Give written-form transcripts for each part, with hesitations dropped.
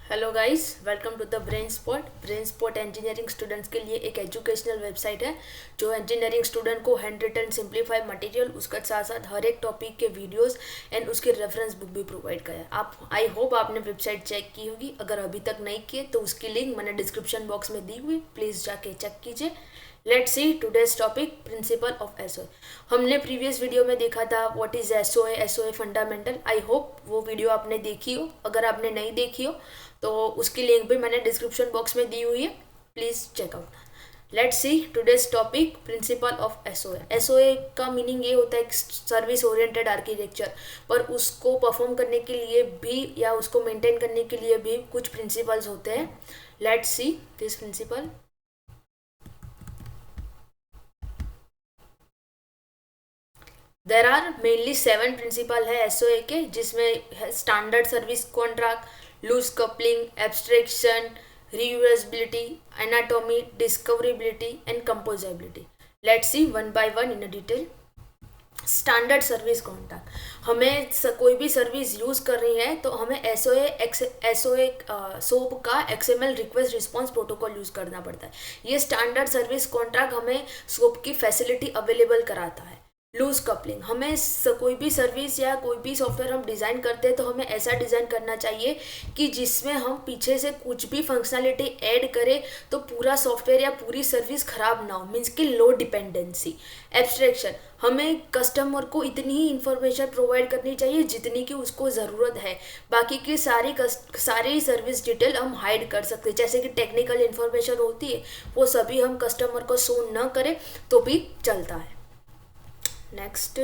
Hello guys, welcome to the Brain Spot engineering students के लिए एक एजुकेशनल वेबसाइट है जो इंजीनियरिंग स्टूडेंट को हैंड रिटन सिंप्लीफाइड मटेरियल उसके साथ साथ हर एक टॉपिक के वीडियोस एंड उसकी रेफरेंस बुक भी प्रोवाइड करे। आप आई होप आपने वेबसाइट चेक की होगी। अगर अभी तक नहीं किए तो उसकी लिंक मैंने डिस्क्रिप्शन बॉक्स में दी हुई, प्लीज़ जाके चेक कीजिए। Let's see today's topic, principle of SOA. हमने प्रीवियस वीडियो में देखा था what is SOA fundamental. I hope वो वीडियो आपने देखी हो। अगर आपने नहीं देखी हो तो उसकी लिंक भी मैंने डिस्क्रिप्शन बॉक्स में दी हुई है, please checkout. Let's see today's topic, principle of SOA. SOA का मीनिंग ये होता है सर्विस ओरिएंटेड आर्किटेक्चर, पर उसको परफॉर्म करने के लिए भी या उसको मेंटेन करने के लिए भी कुछ प्रिंसिपल्स होते हैं। Let's see this principle. There are mainly 7 principle है एसओए के, जिसमें standard service contract, loose coupling, abstraction, reusability, anatomy, discoverability and composability. Let's see one by one in detail. Standard service contract, हमें कोई भी service use कर रही है तो हमें एसओए सोप का XML request response protocol use करना पड़ता है। ये स्टैंडर्ड सर्विस कॉन्ट्रैक्ट हमें सोप की फैसिलिटी अवेलेबल कराता है। लूज कपलिंग, हमें कोई भी सर्विस या कोई भी सॉफ्टवेयर हम डिज़ाइन करते हैं तो हमें ऐसा डिज़ाइन करना चाहिए कि जिसमें हम पीछे से कुछ भी फंक्शनैलिटी ऐड करें तो पूरा सॉफ्टवेयर या पूरी सर्विस खराब ना हो, मीन्स कि लो डिपेंडेंसी। एब्स्ट्रैक्शन, हमें कस्टमर को इतनी ही इंफॉर्मेशन प्रोवाइड करनी चाहिए जितनी की उसको ज़रूरत है, बाकी की सारी सर्विस डिटेल हम हाइड कर सकते हैं। जैसे कि टेक्निकल इन्फॉर्मेशन होती है वो सभी हम कस्टमर को शो न करें तो भी चलता है। नेक्स्ट,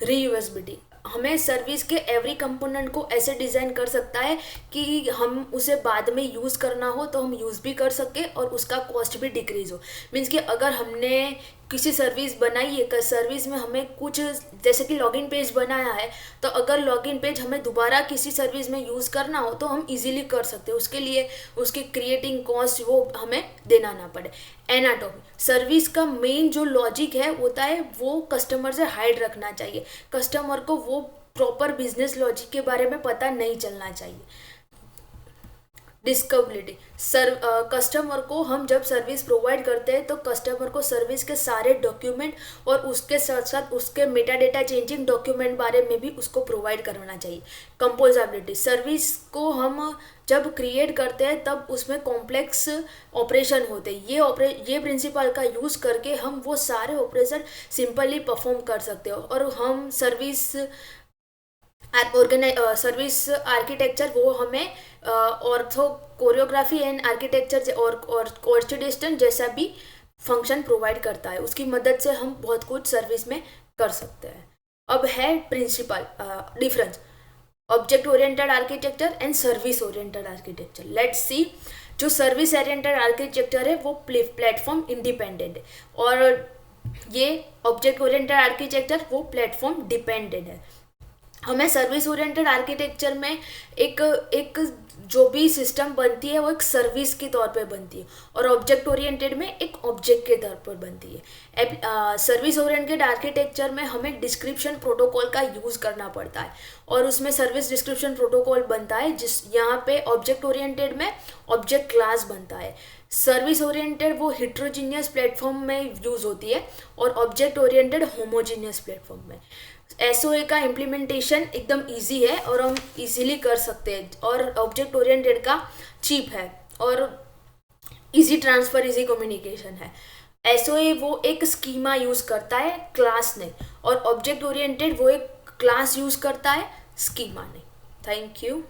रीयूजेबिलिटी, हमें सर्विस के एवरी कंपोनेंट को ऐसे डिज़ाइन कर सकता है कि हम उसे बाद में यूज़ करना हो तो हम यूज़ भी कर सके और उसका कॉस्ट भी डिक्रीज हो। मीन्स कि अगर हमने किसी सर्विस बनाई है, सर्विस में हमें कुछ जैसे कि लॉगिन पेज बनाया है, तो अगर लॉगिन पेज हमें दोबारा किसी सर्विस में यूज़ करना हो तो हम इजीली कर सकते हैं। उसके लिए उसके क्रिएटिंग कॉस्ट वो हमें देना ना पड़े। एनाटॉमी, सर्विस का मेन जो लॉजिक है होता है वो कस्टमर से हाइड रखना चाहिए। कस्टमर को वो प्रॉपर बिजनेस लॉजिक के बारे में पता नहीं चलना चाहिए। डिस्कवरेबिलिटी, कस्टमर को हम जब सर्विस प्रोवाइड करते हैं तो कस्टमर को सर्विस के सारे डॉक्यूमेंट और उसके साथ साथ उसके मेटा डेटा चेंजिंग डॉक्यूमेंट बारे में भी उसको प्रोवाइड करना चाहिए। कंपोजेबिलिटी, सर्विस को हम जब क्रिएट करते हैं तब उसमें कॉम्प्लेक्स ऑपरेशन होते हैं। ये प्रिंसिपल का यूज़ करके हम वो सारे ऑपरेशन सिंपली परफॉर्म कर सकते हो और हम सर्विस आर्किटेक्चर वो हमें ऑर्थो कोरियोग्राफी एंड आर्किटेक्चर और कोऑर्डिनेशन जैसा भी फंक्शन प्रोवाइड करता है। उसकी मदद से हम बहुत कुछ सर्विस में कर सकते हैं। अब है principal difference, object oriented architecture and service oriented architecture. Let's see, जो सर्विस ओरिएंटेड आर्किटेक्चर है वो प्लेटफॉर्म इंडिपेंडेंट है और ये ऑब्जेक्ट ओरिएंटेड आर्किटेक्चर वो प्लेटफॉर्म डिपेंडेंट है। हमें सर्विस ओरिएंटेड आर्किटेक्चर में एक जो भी सिस्टम बनती है वो एक सर्विस के तौर पे बनती है और ऑब्जेक्ट ओरिएंटेड में एक ऑब्जेक्ट के तौर पर बनती है। सर्विस ओरिएंटेड आर्किटेक्चर में हमें डिस्क्रिप्शन प्रोटोकॉल का यूज़ करना पड़ता है और उसमें सर्विस डिस्क्रिप्शन प्रोटोकॉल बनता है, जिस यहाँ पे ऑब्जेक्ट ओरिएंटेड में ऑब्जेक्ट क्लास बनता है। सर्विस ओरिएंटेड वो हिट्रोजीनियस प्लेटफॉर्म में यूज़ होती है और ऑब्जेक्ट ओरिएंटेड होमोजीनियस प्लेटफॉर्म में। एसओए का इम्प्लीमेंटेशन एकदम इजी है और हम इजीली कर सकते हैं और ऑब्जेक्ट ओरिएंटेड का चीप है और इजी ट्रांसफर, इजी कम्युनिकेशन है। एसओए वो एक स्कीमा यूज़ करता है, क्लास ने, और ऑब्जेक्ट ओरिएंटेड वो एक क्लास यूज़ करता है, स्कीमा ने। Thank you.